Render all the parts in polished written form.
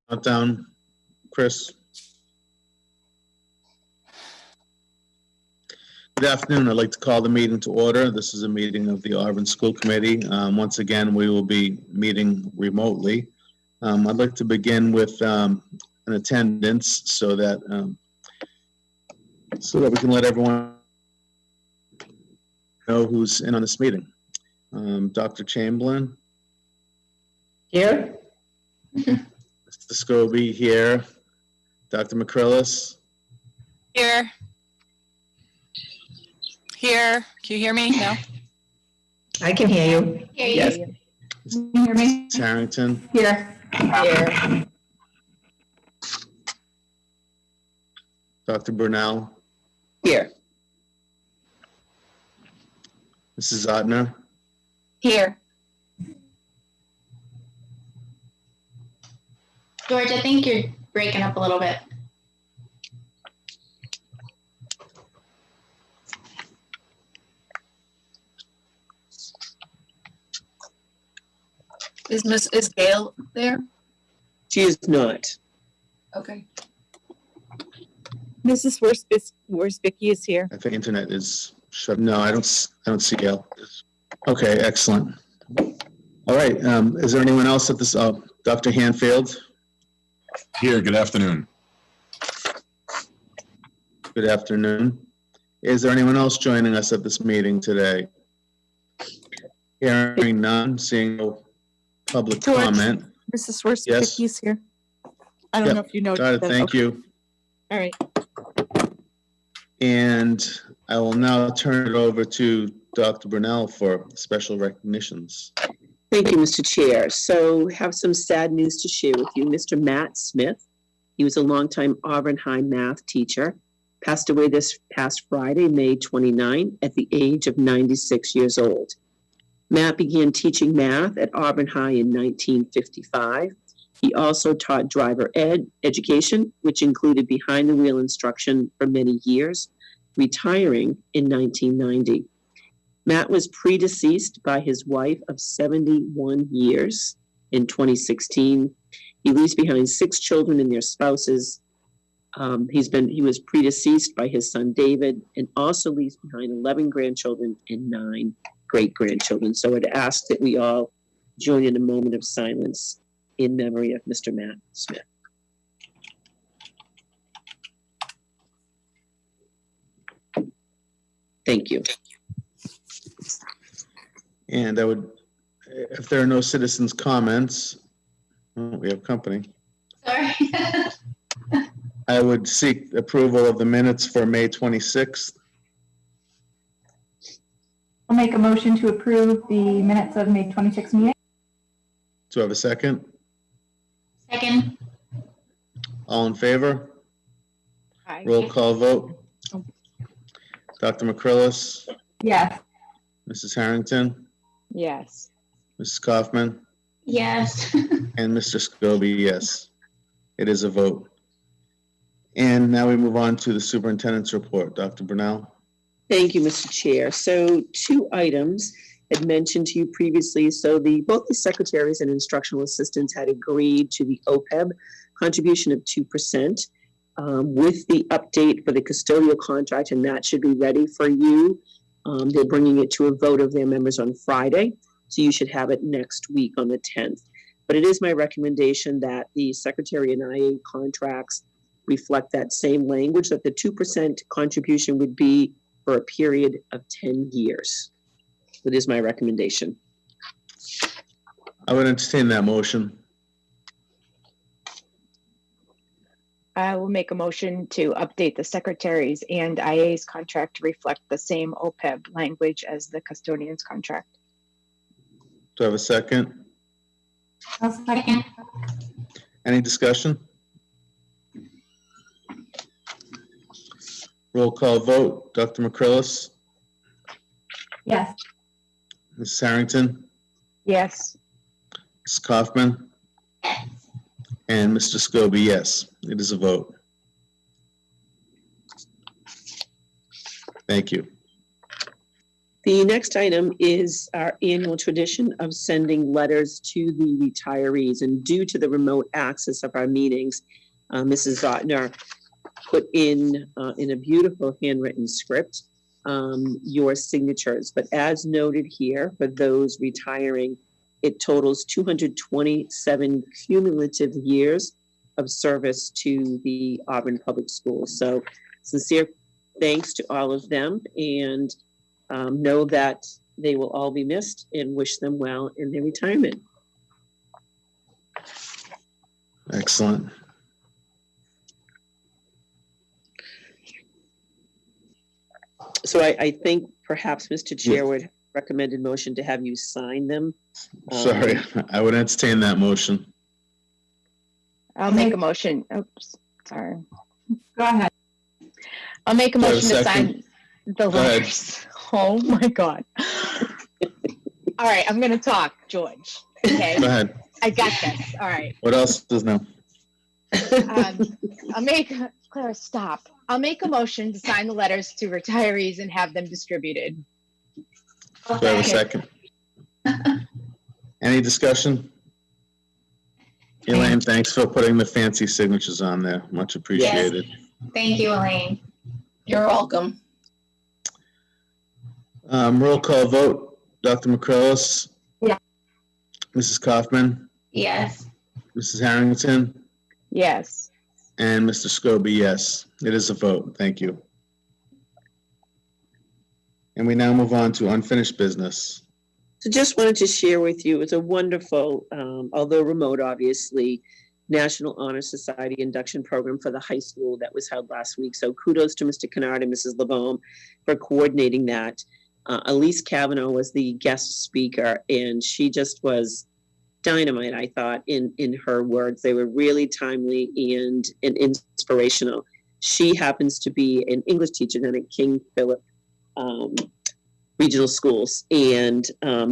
Down, Chris. Good afternoon. I'd like to call the meeting to order. This is a meeting of the Auburn School Committee. Once again, we will be meeting remotely. I'd like to begin with an attendance so that we can let everyone know who's in on this meeting. Dr. Chamberlain. Here. Mr. Scobie here. Dr. McCrillis. Here. Here. Can you hear me? No? I can hear you. Yes. Can you hear me? Harrington. Here. Here. Dr. Brunel. Here. Mrs. Ottner. Here. George, I think you're breaking up a little bit. Is Gail there? She is not. Okay. Mrs. Worsbicky is here. I think internet is shut. No, I don't see Gail. Okay, excellent. All right. Is there anyone else at this? Dr. Hanfield. Here, good afternoon. Good afternoon. Is there anyone else joining us at this meeting today? Hearing none, seeing no public George. comment. Mrs. Worsbicky is here. I don't know if you know. Got it, that. thank Okay. you. All right. And I will now turn it over to Dr. Brunel for special recognitions. Thank you, Mr. Chair. So have some sad news to share with you. Mr. Matt Smith, he was a longtime Auburn High math teacher, passed away this past Friday, May 29, at the age of 96 years old. Matt began teaching math at Auburn High in 1955. He also taught driver education, which included behind-the-wheel instruction for many years, retiring in 1990. Matt was predeceased by his wife of 71 years in 2016. He leaves behind 6 children and their spouses. He was predeceased by his son David, and also leaves behind 11 grandchildren and 9 great-grandchildren. So I'd ask that we all join in a moment of silence in memory of Mr. Matt Smith. Thank you. And I would, if there are no citizens' comments, we have company. Sorry. I would seek approval of the minutes for May 26th. I'll make a motion to approve the minutes of May 26th meeting. Do I have a second? Second. All in favor? Hi. Roll call vote. Dr. McCrillis, Yes. Mrs. Harrington, Yes. Mrs. Kaufman, Yes. and Mr. Scobie, yes. It is a vote. And now we move on to the superintendent's report. Dr. Brunel. Thank you, Mr. Chair. So 2 items had mentioned to you previously. So both the secretaries and instructional assistants had agreed to the OPEB contribution of 2% with the update for the custodial contract, and that should be ready for you. They're bringing it to a vote of their members on Friday, so you should have it next week on the 10th. But it is my recommendation that the secretary and IA contracts reflect that same language, that the 2% contribution would be for a period of 10 years. That is my recommendation. I would entertain that motion. I will make a motion to update the secretaries and IA's contract to reflect the same OPEB language as the custodian's contract. Do I have a second? I'll second. Any discussion? Roll call vote. Dr. McCrillis, Yes. Mrs. Harrington, Yes. Mrs. Kaufman, Yes. and Mr. Scobie, yes. It is a vote. Thank you. The next item is our annual tradition of sending letters to the retirees. And due to the remote access of our meetings, Mrs. Zotner put in a beautiful handwritten script, your signatures. But as noted here, for those retiring, it totals 227 cumulative years of service to the Auburn Public Schools. So sincere thanks to all of them, and know that they will all be missed, and wish them well in their retirement. Excellent. So I think perhaps Mr. Chair would recommended motion to have you sign them. Sorry, I would entertain that motion. I'll make a motion. Oops, sorry. Go ahead. I'll make a Do I have a motion to second? sign the Go ahead. letters. Oh my God. All right, I'm gonna talk, George. Okay, Go ahead. I got this. All right. What else does now? Clara, stop. I'll make a motion to sign the letters to retirees and have them distributed. Do I have a second? Any discussion? Elaine, thanks for putting the fancy signatures on there. Much appreciated. Thank you, Elaine. You're welcome. Roll call vote. Dr. McCrillis? Yeah. Mrs. Kaufman? Yes. Mrs. Harrington? Yes. And Mr. Scobie, yes. It is a vote. Thank you. And we now move on to unfinished business. So just wanted to share with you, it's a wonderful, although remote, obviously, National Honor Society induction program for the high school that was held last week. So kudos to Mr. Kennard and Mrs. LeBaume for coordinating that. Elise Cavanaugh was the guest speaker, and she just was dynamite, I thought, in her words. They were really timely and inspirational. She happens to be an English teacher down at King Philip Regional Schools, and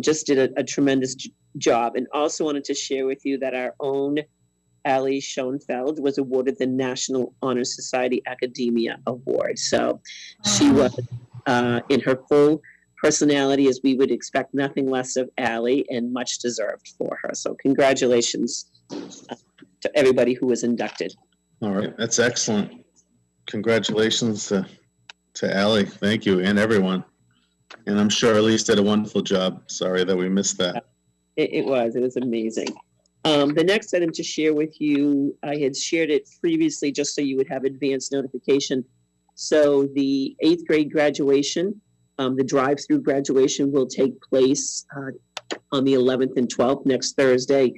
just did a tremendous job. And also wanted to share with you that our own Ali Schoenfeld was awarded the National Honor Society Academia Award. So she was in her full personality, as we would expect nothing less of Ali, and much deserved for her. So congratulations to everybody who was inducted. All right, that's excellent. Congratulations to Allie. Thank you, and everyone. And I'm sure Elise did a wonderful job. Sorry that we missed that. It was amazing. The next item to share with you, I had shared it previously just so you would have advance notification. So the 8th grade graduation, the drive-through graduation will take place on the 11th and 12th, next Thursday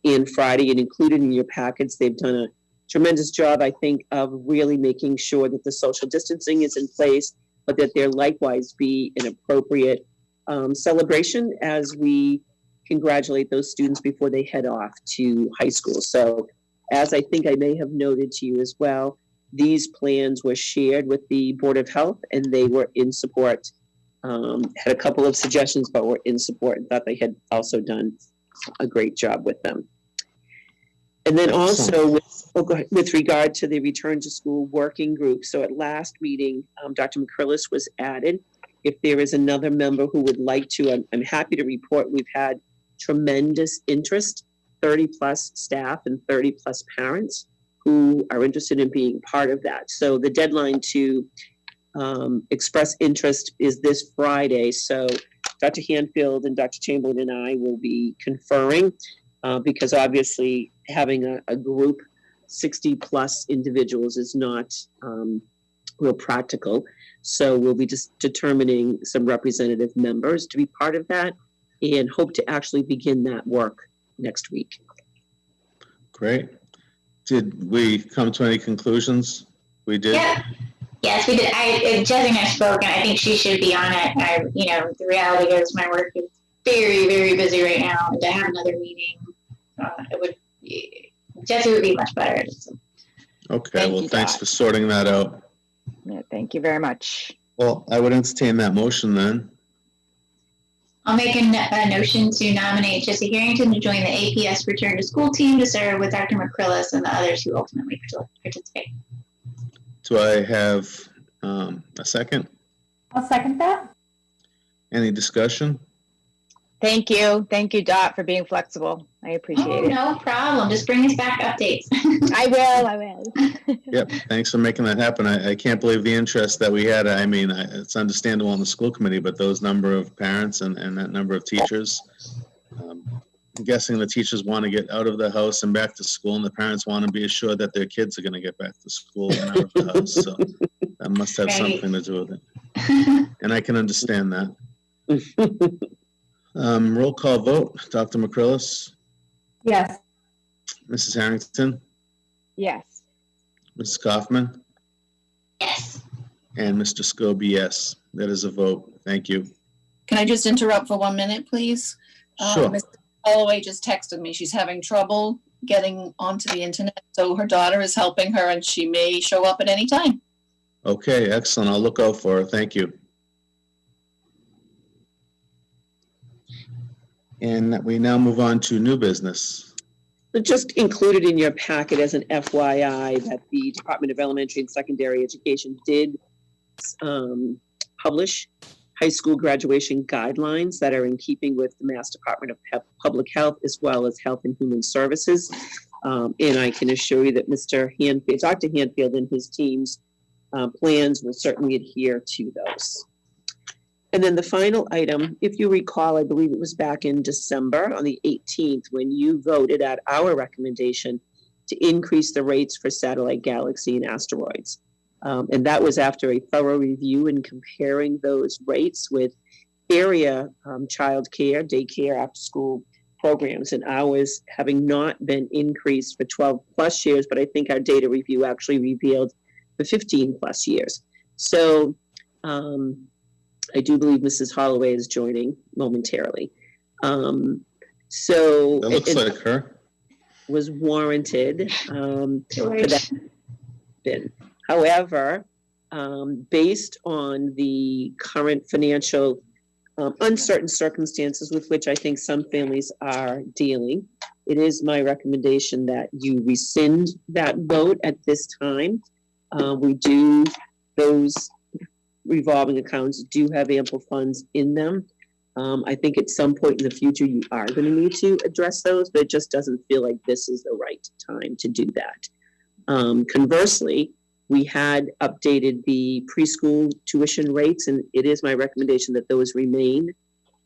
and Friday, and included in your packets. They've done a tremendous job, I think, of really making sure that the social distancing is in place, but that there likewise be an appropriate celebration as we congratulate those students before they head off to high school. So as I think I may have noted to you as well, these plans were shared with the Board of Health, and they were in support. Had a couple of suggestions, but were in support, and thought they had also done a great job with them. And then also with regard to the return to school working group. So at last meeting, Dr. McCrillis was added. If there is another member who would like to, I'm happy to report we've had tremendous interest, 30 plus staff and 30 plus parents who are interested in being part of that. So the deadline to express interest is this Friday. So Dr. Hanfield and Dr. Chamberlain and I will be conferring because obviously having a group, 60 plus individuals is not real practical. So we'll be just determining some representative members to be part of that, and hope to actually begin that work next week. Great. Did we come to any conclusions? We did? Yeah. Yes, we did. Jessica and I spoke, and I think she should be on it. The reality is my work is very, very busy right now, and to have another meeting, Jessie would be much better. So. Okay, Thank well, you, thanks Dot. for sorting that out. Yeah, thank you very much. Well, I would entertain that motion then. I'll make a notion to nominate Jessie Harrington to join the APS Return to School team to serve with Dr. McCrillis and the others who ultimately participate. Do I have a second? I'll second that. Any discussion? Thank you. Thank you, Dot, for being flexible. I Oh, appreciate it. no problem. Just bring us back updates. I will. Yep, thanks for making that happen. I can't believe the interest that we had. I mean, it's understandable on the school committee, but those number of parents and that number of teachers, I'm guessing the teachers want to get out of the house and back to school, and the parents want to be assured that their kids are going to get back to school and out of the house. So that must have Right. something to do with it. And I can understand that. Roll call vote. Dr. McCrillis, Yes. Mrs. Harrington, Yes. Mrs. Kaufman, Yes. and Mr. Scobie, yes. That is a vote. Thank you. Can I just interrupt for 1 minute, please? Sure. Ms. Holloway just texted me. She's having trouble getting onto the internet, so her daughter is helping her, and she may show up at any time. Okay, excellent. I'll look out for her. Thank you. And we now move on to new business. Just included in your packet as an FYI that the Department of Elementary and Secondary Education did publish high school graduation guidelines that are in keeping with the Mass Department of Public Health as well as Health and Human Services. And I can assure you that Dr. Hanfield and his team's plans will certainly adhere to those. And then the final item, if you recall, I believe it was back in December on the 18th when you voted at our recommendation to increase the rates for Satellite Galaxy and Asteroids. And that was after a thorough review and comparing those rates with area childcare, daycare, after-school programs, and ours having not been increased for 12 plus years, but I think our data review actually revealed for 15 plus years. So I do believe Mrs. Holloway is joining momentarily. So That looks it like her. was warranted. For George. that been. However, based on the current financial uncertain circumstances with which I think some families are dealing, it is my recommendation that you rescind that vote at this time. Those revolving accounts do have ample funds in them. I think at some point in the future you are going to need to address those, but it just doesn't feel like this is the right time to do that. Conversely, we had updated the preschool tuition rates, and it is my recommendation that those remain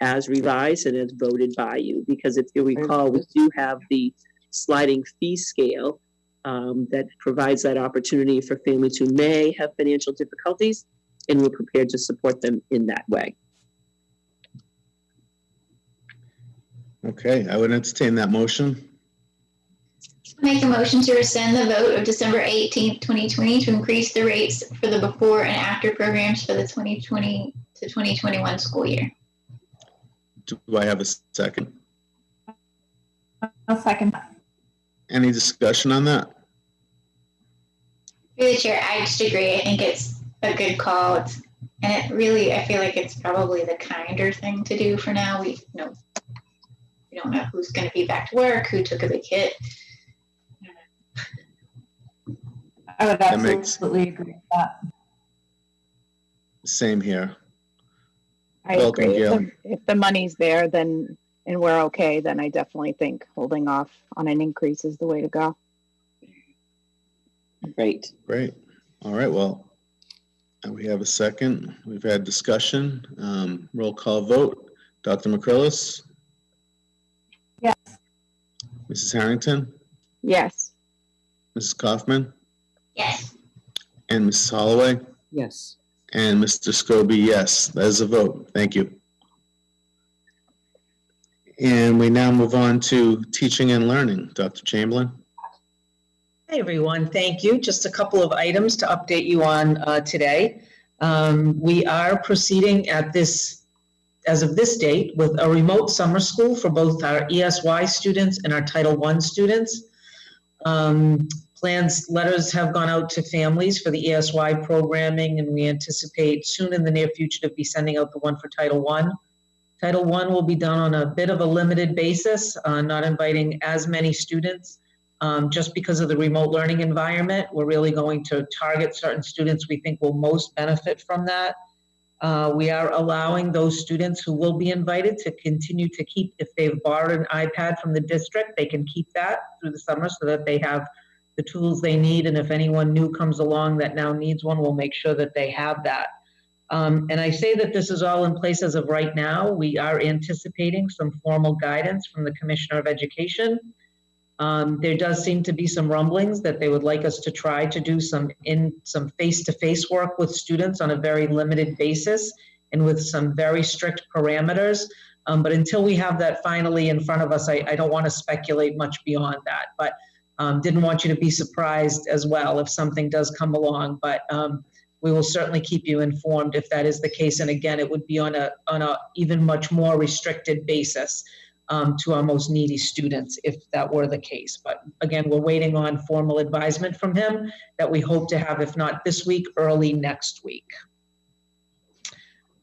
as revised and as voted by you, because if you recall, we do have the sliding fee scale that provides that opportunity for families who may have financial difficulties, and we're prepared to support them in that way. Okay, I would entertain that motion. Make a motion to rescind the vote of December 18th, 2020 to increase the rates for the before and after programs for the 2020 to 2021 school year. Do I have a second? I'll second. Any discussion on that? Through the chair, I just agree. I think it's a good call. And it really, I feel like it's probably the kinder thing to do for now. We don't know who's going to be back to work, who took a big hit. I would That makes- absolutely agree with that. Same here. I Welcome, agree. Gail. If the money's there, then, and we're okay, then I definitely think holding off on an increase is the way to go. Great. Great. All right, well, we have a second. We've had discussion. Roll call vote. Dr. McCrillis? Yes. Mrs. Harrington? Yes. Mrs. Kaufman? Yes. And Mrs. Holloway? Yes. And Mr. Scobie, yes. That is a vote. Thank you. And we now move on to teaching and learning. Dr. Chamberlain? Hey, everyone. Thank you. Just a couple of items to update you on today. We are proceeding as of this date, with a remote summer school for both our ESY students and our Title I students. Letters have gone out to families for the ESY programming, and we anticipate soon in the near future to be sending out the one for Title I. Title I will be done on a bit of a limited basis, not inviting as many students. Just because of the remote learning environment, we're really going to target certain students we think will most benefit from that. We are allowing those students who will be invited to continue to keep, if they've borrowed an iPad from the district, they can keep that through the summer so that they have the tools they need. And if anyone new comes along that now needs one, we'll make sure that they have that. And I say that this is all in place as of right now. We are anticipating some formal guidance from the Commissioner of Education. There does seem to be some rumblings that they would like us to try to do some face-to-face work with students on a very limited basis and with some very strict parameters. But until we have that finally in front of us, I don't want to speculate much beyond that. But didn't want you to be surprised as well if something does come along. But we will certainly keep you informed if that is the case. And again, it would be on a even much more restricted basis to our most needy students if that were the case. But again, we're waiting on formal advisement from him that we hope to have, if not this week, early next week.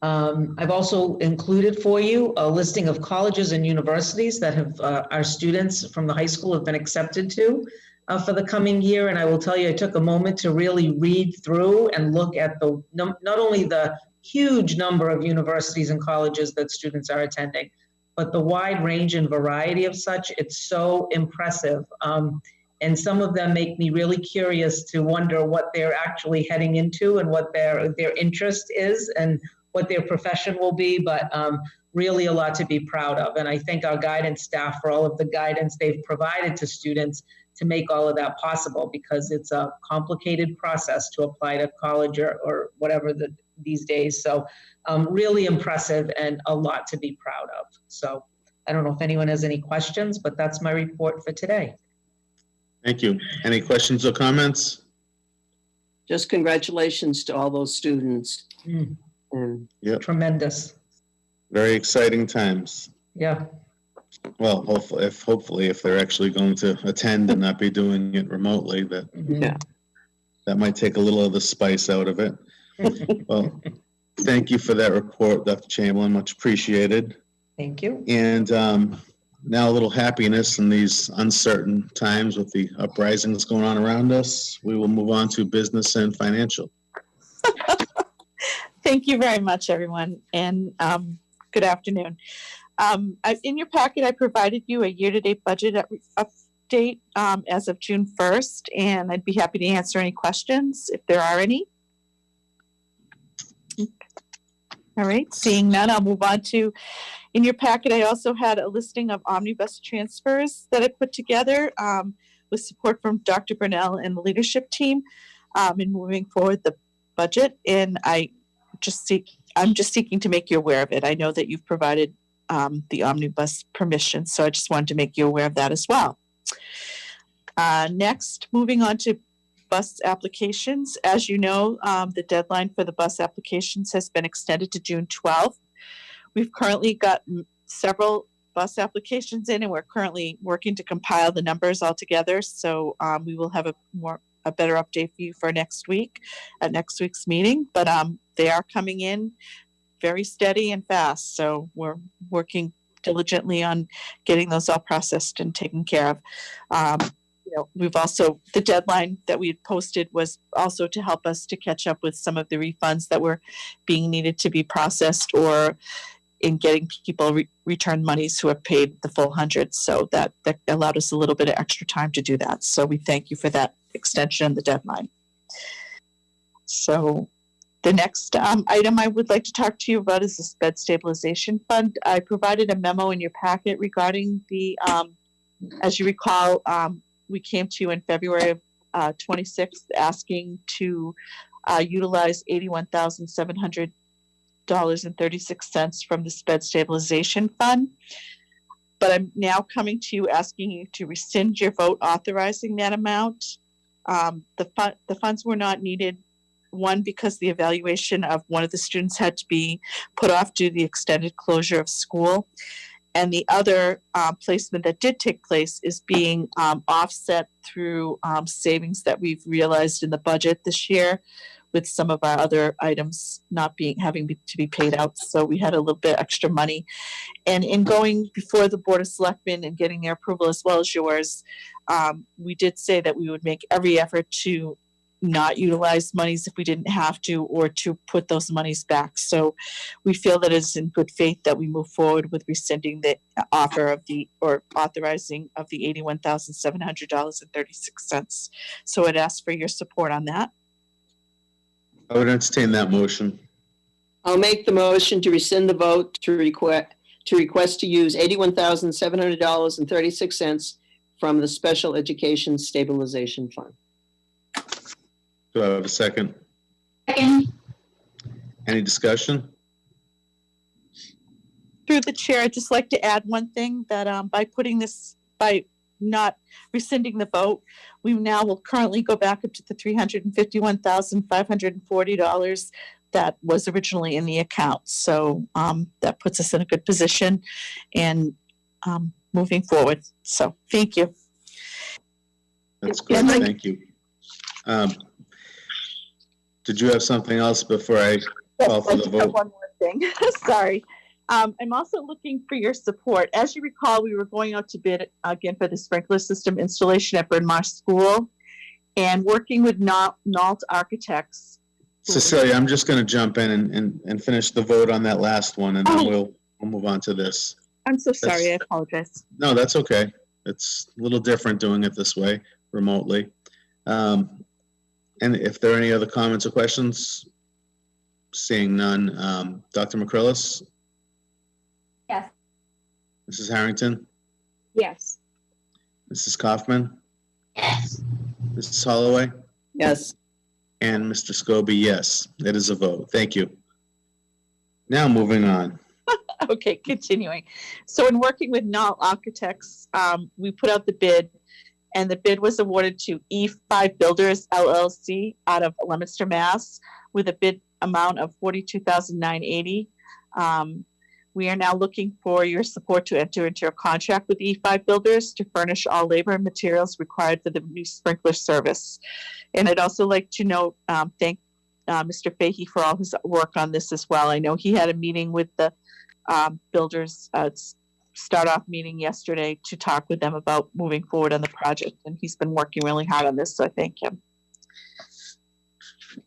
I've also included for you a listing of colleges and universities that have our students from the high school have been accepted to for the coming year. And I will tell you, I took a moment to really read through and look at not only the huge number of universities and colleges that students are attending, but the wide range and variety of such. It's so impressive. And some of them make me really curious to wonder what they're actually heading into and what their interest is and what their profession will be, but really a lot to be proud of. And I thank our guidance staff for all of the guidance they've provided to students to make all of that possible, because it's a complicated process to apply to college or whatever these days. So really impressive and a lot to be proud of. So I don't know if anyone has any questions, but that's my report for today. Thank you. Any questions or comments? Just congratulations to all those students. And Yep. Tremendous. Very exciting times. Yeah. Well, hopefully if they're actually going to attend and not be doing it remotely, Yeah. that might take a little of the spice out of it. Well, thank you for that report, Dr. Chamberlain, much appreciated. Thank you. And now a little happiness in these uncertain times with the uprisings going on around us. We will move on to business and financial. Thank you very much, everyone, and good afternoon. In your packet, I provided you a year-to-date budget update as of June 1st, and I'd be happy to answer any questions if there are any. All right, seeing none, I'll move on to, in your packet, I also had a listing of omnibus transfers that I put together with support from Dr. Burnell and the leadership team in moving forward the budget, and I'm just seeking to make you aware of it. I know that you've provided the omnibus permission, so I just wanted to make you aware of that as well. Next, moving on to bus applications. As you know, the deadline for the bus applications has been extended to June 12th. We've currently got several bus applications in, and we're currently working to compile the numbers all together. So we will have a better update for you for next week at next week's meeting. But they are coming in very steady and fast. So we're working diligently on getting those all processed and taken care of. We've also, the deadline that we had posted was also to help us to catch up with some of the refunds that were being needed to be processed, or in getting people return monies who have paid the full 100. So that allowed us a little bit of extra time to do that. So we thank you for that extension of the deadline. So the next item I would like to talk to you about is the SPED Stabilization Fund. I provided a memo in your packet regarding the, as you recall, we came to you in February of 26th asking to utilize $81,700.36 from the SPED Stabilization Fund. But I'm now coming to you asking you to rescind your vote authorizing that amount. The funds were not needed, one, because the evaluation of one of the students had to be put off due to the extended closure of school. And the other placement that did take place is being offset through savings that we've realized in the budget this year, with some of our other items not having to be paid out. So we had a little bit extra money. And in going before the Board of Selectmen and getting their approval as well as yours, we did say that we would make every effort to not utilize monies if we didn't have to, or to put those monies back. So we feel that it's in good faith that we move forward with rescinding the offer of or authorizing of the $81,700.36. So I'd ask for your support on that. I would entertain that motion. I'll make the motion to rescind the vote to request to use $81,700.36 from the Special Education Stabilization Fund. Do I have a second? Second. Any discussion? Through the chair, I'd just like to add one thing, that by not rescinding the vote, we now will currently go back up to the $351,540 that was originally in the account. So that puts us in a good position and moving forward. So thank you. That's good, thank you. Did you have something else before I call for the vote? One more thing. Sorry. I'm also looking for your support. As you recall, we were going out to bid again for the sprinkler system installation at Bryn Mawr School, and working with Nault Architects. Cecilia, I'm just going to jump in and finish the vote on that last one, and then we'll move on to this. I'm so sorry. I apologize. No, that's okay. It's a little different doing it this way, remotely. And if there are any other comments or questions, seeing none, Dr. McCrillis? Yes. Mrs. Harrington? Yes. Mrs. Kaufman? Yes. Mrs. Holloway? Yes. And Mr. Scobie, yes. It is a vote. Thank you. Now moving on. Okay, continuing. So in working with Nault Architects, we put out the bid, and the bid was awarded to E5 Builders LLC out of Leominster, Mass, with a bid amount of $42,980. We are now looking for your support to enter into a contract with E5 Builders to furnish all labor and materials required for the new sprinkler service. And I'd also like to thank Mr. Fahey for all his work on this as well. I know he had a meeting with the builders, start-off meeting yesterday to talk with them about moving forward on the project, and he's been working really hard on this, so I thank him.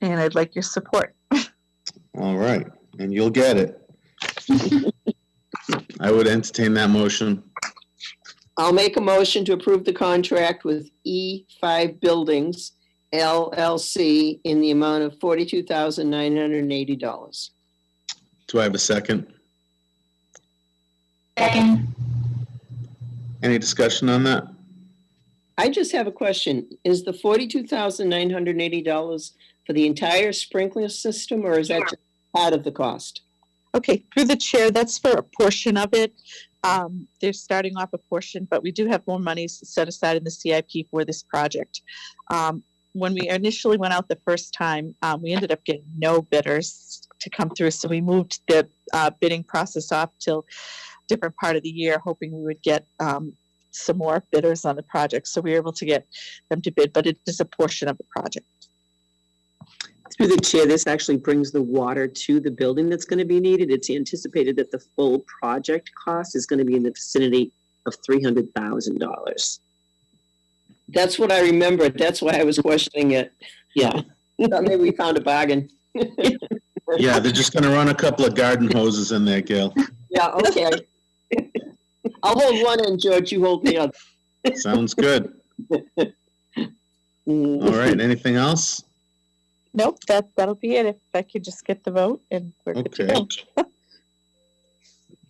And I'd like your support. All right, and you'll get it. I would entertain that motion. I'll make a motion to approve the contract with E5 Buildings LLC in the amount of $42,980. Do I have a second? Second. Any discussion on that? I just have a question. Is the $42,980 for the entire sprinkler system, or is that just part of the cost? Okay, through the chair, that's for a portion of it. They're starting off a portion, but we do have more money set aside in the CIP for this project. When we initially went out the first time, we ended up getting no bidders to come through, so we moved the bidding process off till different part of the year, hoping we would get some more bidders on the project. So we were able to get them to bid, but it is a portion of the project. Through the chair, this actually brings the water to the building that's going to be needed. It's anticipated that the full project cost is going to be in the vicinity of $300,000. That's what I remembered. That's why I was questioning it. Yeah. Thought maybe we found a bargain. Yeah, they're just going to run a couple of garden hoses in there, Gail. Yeah, okay. I'll hold one end, George. You hold the other. Sounds good. All right, anything else? Nope, that'll be it. If I could just get the vote, and we're good to Okay. go.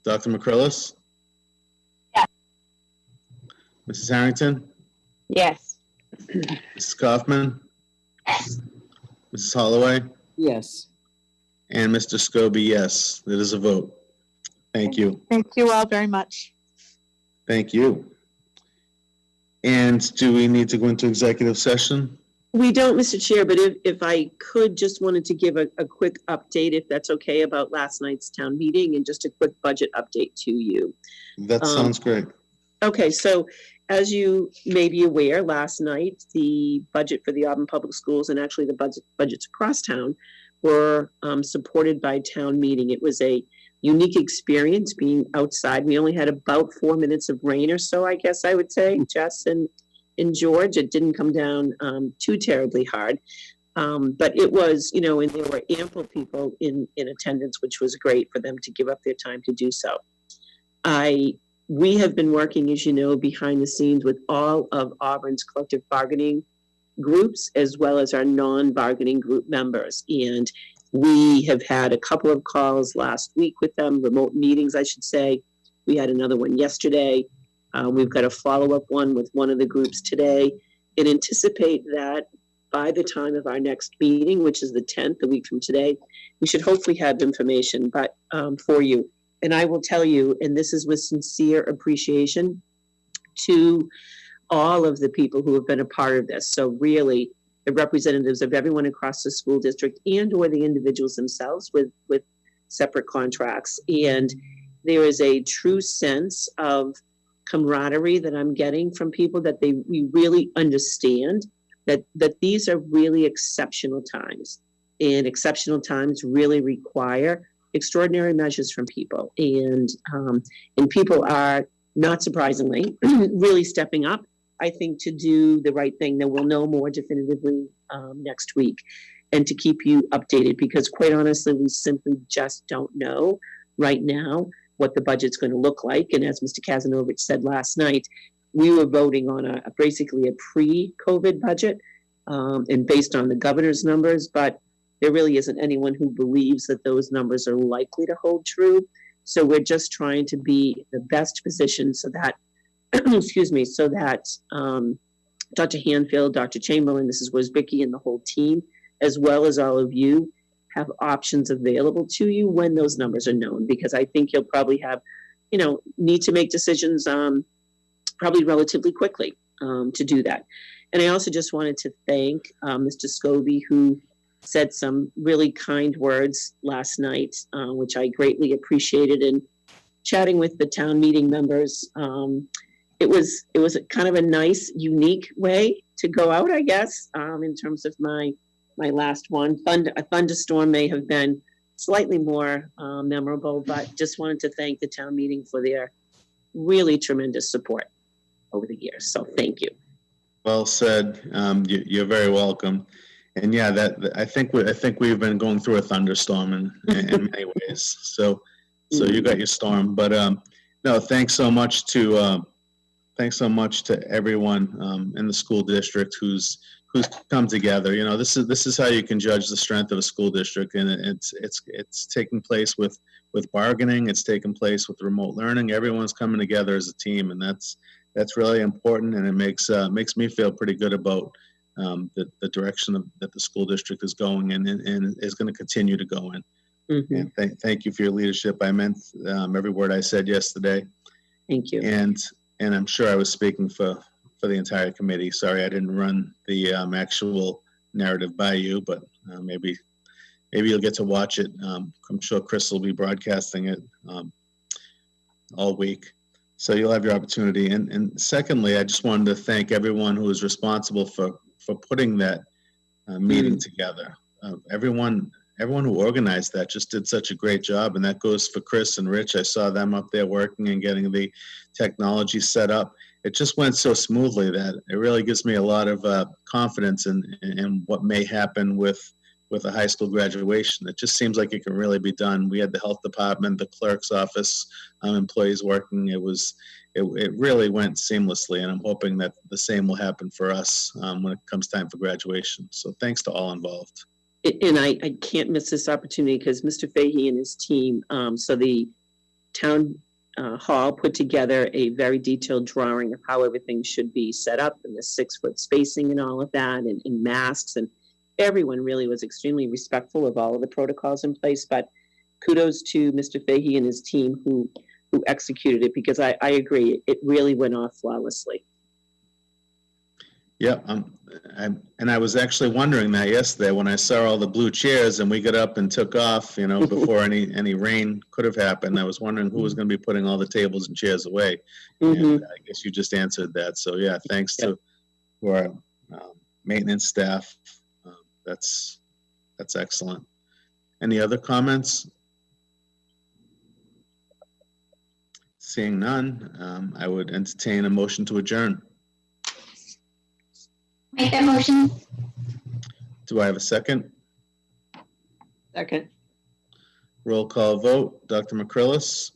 Dr. McCrillis? Yes. Mrs. Harrington? Yes. Mrs. Kaufman? Yes. Mrs. Holloway? Yes. And Mr. Scobie, yes. It is a vote. Thank you. Thank you all very much. Thank you. And do we need to go into executive session? We don't, Mr. Chair, but if I could, just wanted to give a quick update, if that's okay, about last night's town meeting and just a quick budget update to you. That sounds great. Okay, so as you may be aware, last night, the budget for the Auburn Public Schools and actually the budgets across town were supported by town meeting. It was a unique experience being outside. We only had about 4 minutes of rain or so, I guess I would say, Jess and George. It didn't come down too terribly hard, But it was, you know, and there were ample people in attendance, which was great for them to give up their time to do so. We have been working, as you know, behind the scenes with all of Auburn's collective bargaining groups, as well as our non-bargaining group members. And we have had a couple of calls last week with them, remote meetings, I should say. We had another one yesterday. We've got a follow-up one with one of the groups today, and anticipate that by the time of our next meeting, which is the 10th, a week from today, we should hopefully have information for you. And I will tell you, and this is with sincere appreciation to all of the people who have been a part of this. So really, the representatives of everyone across the school district and or the individuals themselves with separate contracts. And there is a true sense of camaraderie that I'm getting from people that we really understand that these are really exceptional times. And exceptional times really require extraordinary measures from people. And people are, not surprisingly, really stepping up, I think, to do the right thing. That we'll know more definitively next week, and to keep you updated, because quite honestly, we simply just don't know right now what the budget's going to look like. And as Mr. Kazanovich said last night, we were voting on basically a pre-COVID budget, and based on the governor's numbers, but there really isn't anyone who believes that those numbers are likely to hold true. So we're just trying to be the best position so that, excuse me, so that Dr. Hanfield, Dr. Chamberlain, Mrs. Wozbicki, and the whole team, as well as all of you, have options available to you when those numbers are known, because I think you'll probably have, need to make decisions probably relatively quickly to do that. And I also just wanted to thank Mr. Scobie, who said some really kind words last night, which I greatly appreciated. And chatting with the town meeting members, it was a kind of a nice, unique way to go out, I guess, in terms of my last one. A thunderstorm may have been slightly more memorable, but just wanted to thank the town meeting for their really tremendous support over the years. So thank you. Well said. You're very welcome. And yeah, I think we've been going through a thunderstorm in many ways. So you got your storm, but no, thanks so much to everyone in the school district who's come together. This is how you can judge the strength of a school district, and it's taking place with bargaining. It's taking place with remote learning. Everyone's coming together as a team, and that's really important, and it makes me feel pretty good about the direction that the school district is going in and is going to continue to go in. Mm-hmm. And thank you for your leadership. I meant every word I said yesterday. Thank you. And I'm sure I was speaking for the entire committee. Sorry, I didn't run the actual narrative by you, but maybe you'll get to watch it. I'm sure Chris will be broadcasting it all week. So you'll have your opportunity. And secondly, I just wanted to thank everyone who was responsible for putting that meeting together. Everyone who organized that just did such a great job, and that goes for Chris and Rich. I saw them up there working and getting the technology set up. It just went so smoothly that it really gives me a lot of confidence in what may happen with a high school graduation. It just seems like it can really be done. We had the health department, the clerk's office employees working. It really went seamlessly, and I'm hoping that the same will happen for us when it comes time for graduation. So thanks to all involved. And I can't miss this opportunity because Mr. Fahey and his team, so the town hall put together a very detailed drawing of how everything should be set up, and the 6-foot spacing and all of that, and masks, and everyone really was extremely respectful of all of the protocols in place. But kudos to Mr. Fahey and his team who executed it, because I agree, it really went off flawlessly. Yeah, and I was actually wondering that yesterday when I saw all the blue chairs and we got up and took off, before any rain could have happened. I was wondering who was going to be putting all the tables and chairs away. Mm-hmm. And I guess you just answered that. So yeah, thanks to our maintenance staff. That's excellent. Any other comments? Seeing none, I would entertain a motion to adjourn. Make that motion. Do I have a second? Second. Roll call vote. Dr. McCrillis,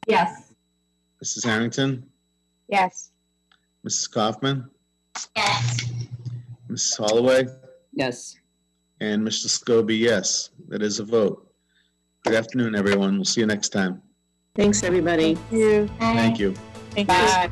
Yes. Mrs. Harrington, Yes. Mrs. Kaufman, Yes. Mrs. Holloway, Yes. and Mr. Scobie, yes. That is a vote. Good afternoon, everyone. We'll see you next time. Thanks, everybody. You. Thank you. Thank you. Bye.